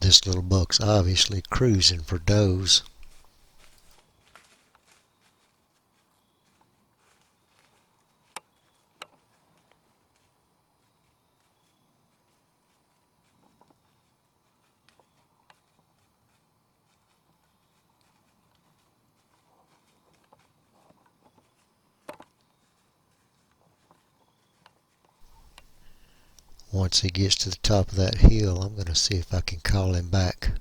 This little buck's obviously cruising for does. Once he gets to the top of that hill, I'm going to see if I can call him back.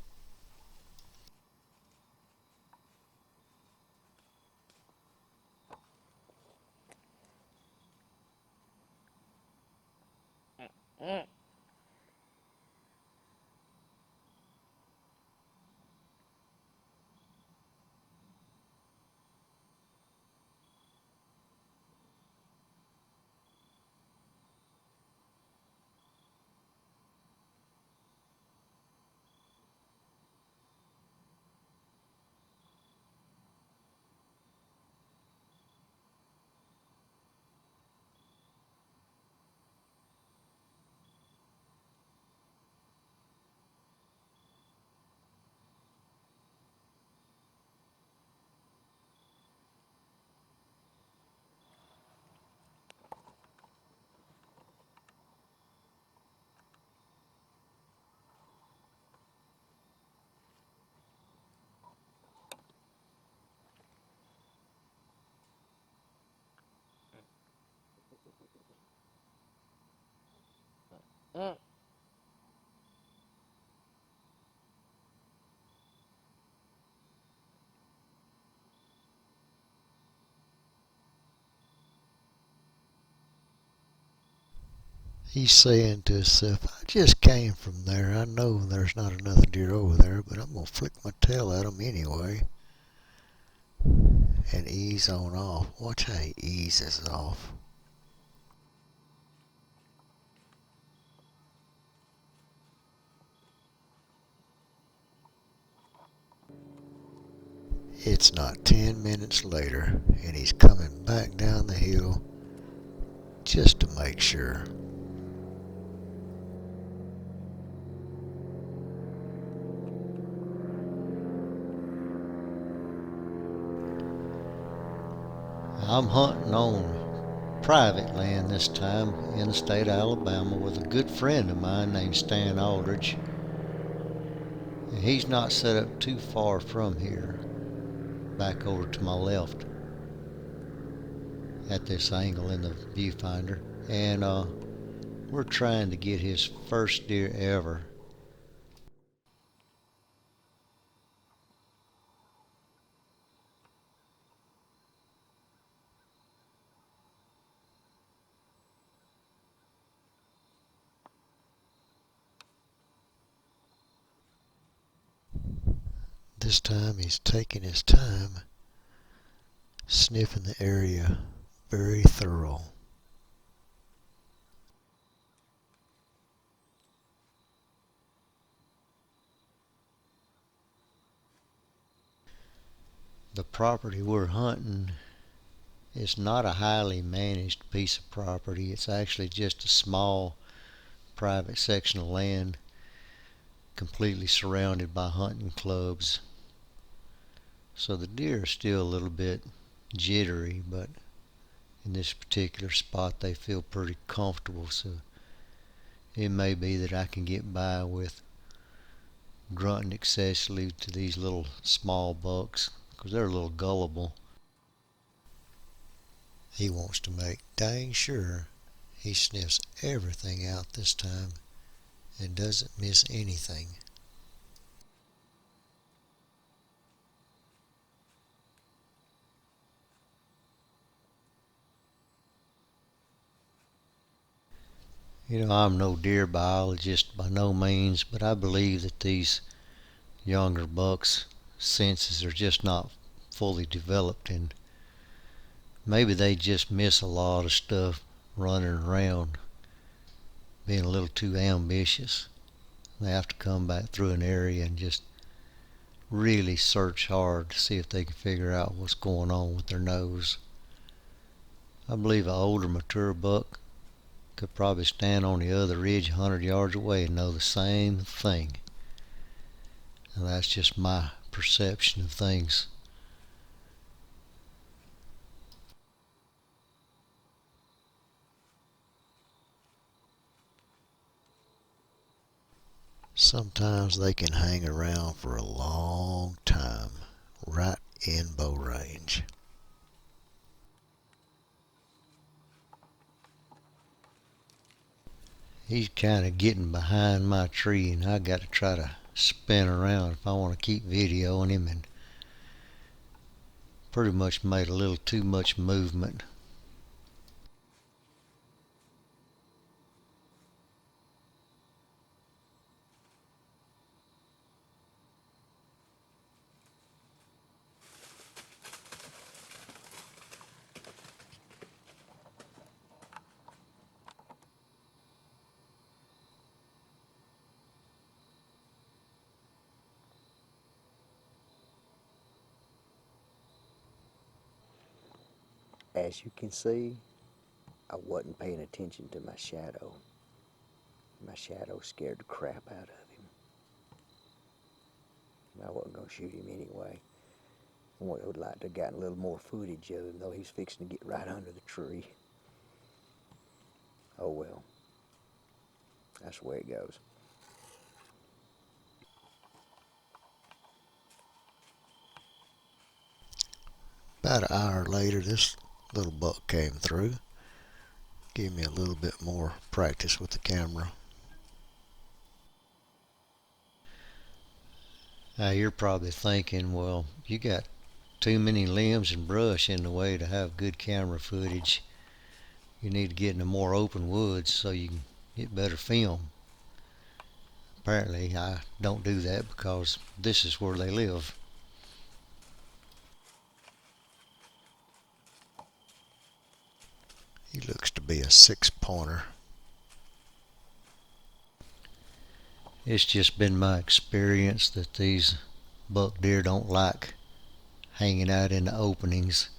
He's saying to himself, I just came from there. I know there's not another deer over there, but I'm going to flick my tail at him anyway. And ease on off. Watch how he eases off. It's not 10 minutes later, and he's coming back down the hill just to make sure. I'm hunting on private land this time in the state of Alabama with a good friend of mine named Stan Aldridge. He's not set up too far from here, back over to my left at this angle in the viewfinder, and we're trying to get his first deer ever. This time he's taking his time, sniffing the area very thorough. The property we're hunting is not a highly managed piece of property. It's actually just a small private section of land completely surrounded by hunting clubs. So the deer are still a little bit jittery, but in this particular spot they feel pretty comfortable, so it may be that I can get by with grunting excessively to these little small bucks because they're a little gullible. He wants to make dang sure he sniffs everything out this time and doesn't miss anything. I'm no deer biologist by no means, but I believe that these younger bucks' senses are just not fully developed, and maybe they just miss a lot of stuff running around, being a little too ambitious. They have to come back through an area and just really search hard to see if they can figure out what's going on with their nose. I believe an older mature buck could probably stand on the other ridge 100 yards away and know the same thing. And that's just my perception of things. Sometimes they can hang around for a long time right in bow range. He's kind of getting behind my tree, and I got to try to spin around if I want to keep videoing him, and pretty much made a little too much movement. As you can see, I wasn't paying attention to my shadow. My shadow scared the crap out of him. I wasn't going to shoot him anyway. I would like to have gotten a little more footage of him, though he's fixing to get right under the tree. Oh well, that's the way it goes. About an hour later, this little buck came through. Gave me a little bit more practice with the camera. Now you're probably thinking, well, you got too many limbs and brush in the way to have good camera footage. You need to get into more open woods so you can get better film. Apparently, I don't do that because this is where they live. He looks to be a 6-pointer. It's just been my experience that these buck deer don't like hanging out in the openings.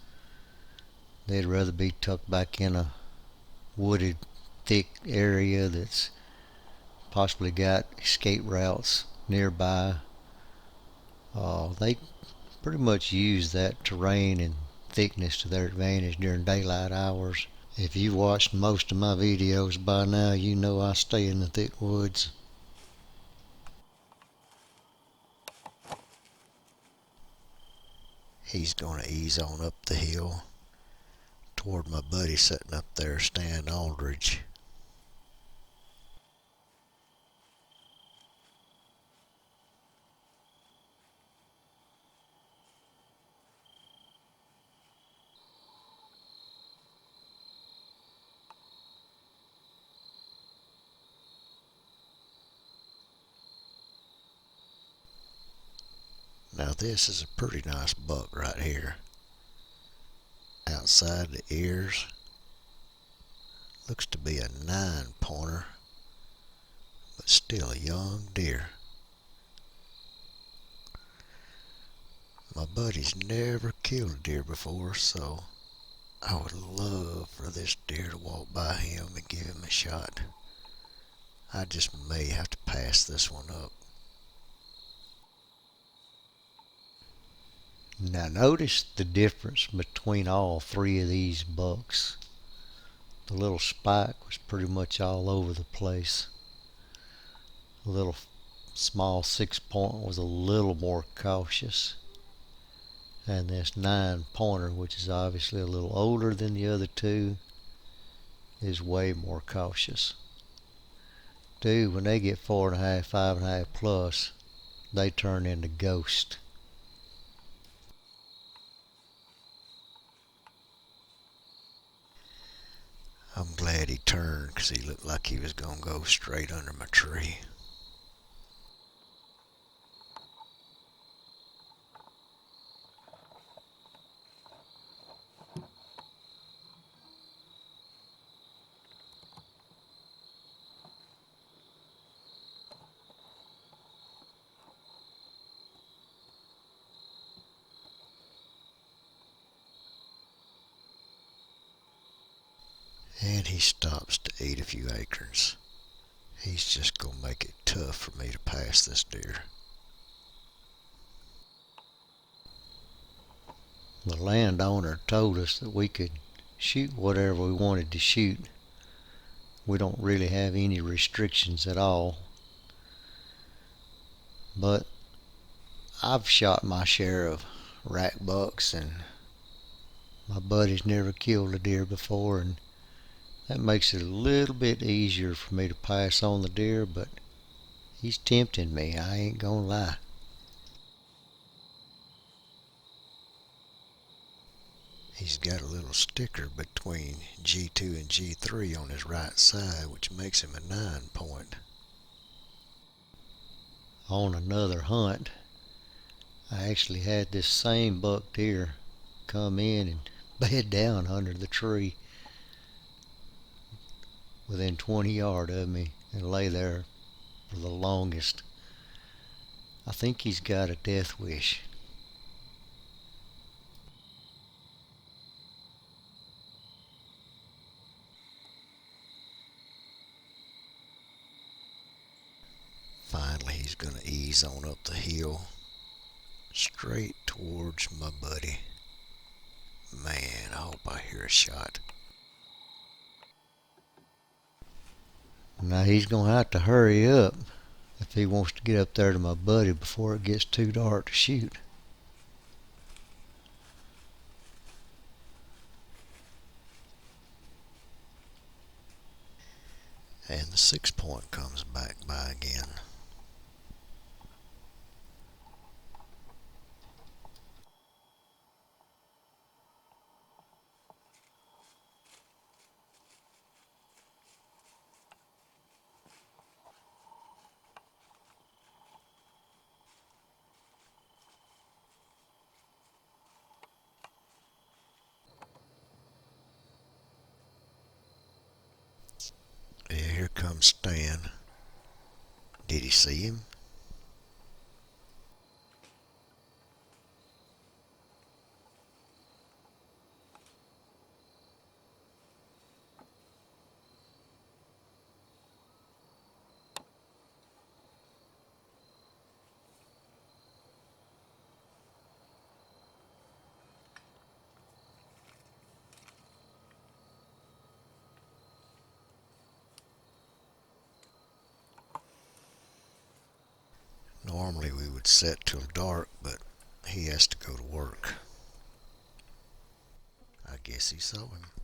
They'd rather be tucked back in a wooded, thick area that's possibly got escape routes nearby. They pretty much use that terrain and thickness to their advantage during daylight hours. If you've watched most of my videos by now, you know I stay in the thick woods. He's going to ease on up the hill toward my buddy sitting up there, Stan Aldridge. Now this is a pretty nice buck right here. Outside the ears, looks to be a 9-pointer, but still a young deer. My buddy's never killed a deer before, so I would love for this deer to walk by him and give him a shot. I just may have to pass this one up. Now notice the difference between all three of these bucks. The little spike was pretty much all over the place. The little small 6-point was a little more cautious. And this 9-pointer, which is obviously a little older than the other two, is way more cautious. Dude, when they get 4.5, 5.5 plus, they turn into ghosts. I'm glad he turned because he looked like he was going to go straight under my tree. And he stops to eat a few acorns. He's just going to make it tough for me to pass this deer. The landowner told us that we could shoot whatever we wanted to shoot. We don't really have any restrictions at all. But I've shot my share of rack bucks, and my buddy's never killed a deer before, and that makes it a little bit easier for me to pass on the deer, but he's tempting me, I ain't gonna lie. He's got a little sticker between G2 and G3 on his right side, which makes him a 9-point. On another hunt, I actually had this same buck deer come in and bed down under the tree within 20 yards of me and lay there for the longest. I think he's got a death wish. Finally, he's going to ease on up the hill, straight towards my buddy. Man, I hope I hear a shot. Now he's gonna have to hurry up if he wants to get up there to my buddy before it gets too dark to shoot. And the 6-point comes back by again. Yeah, here comes Stan. Did he see him? Normally we would set till dark, but he has to go to work. I guess he saw him.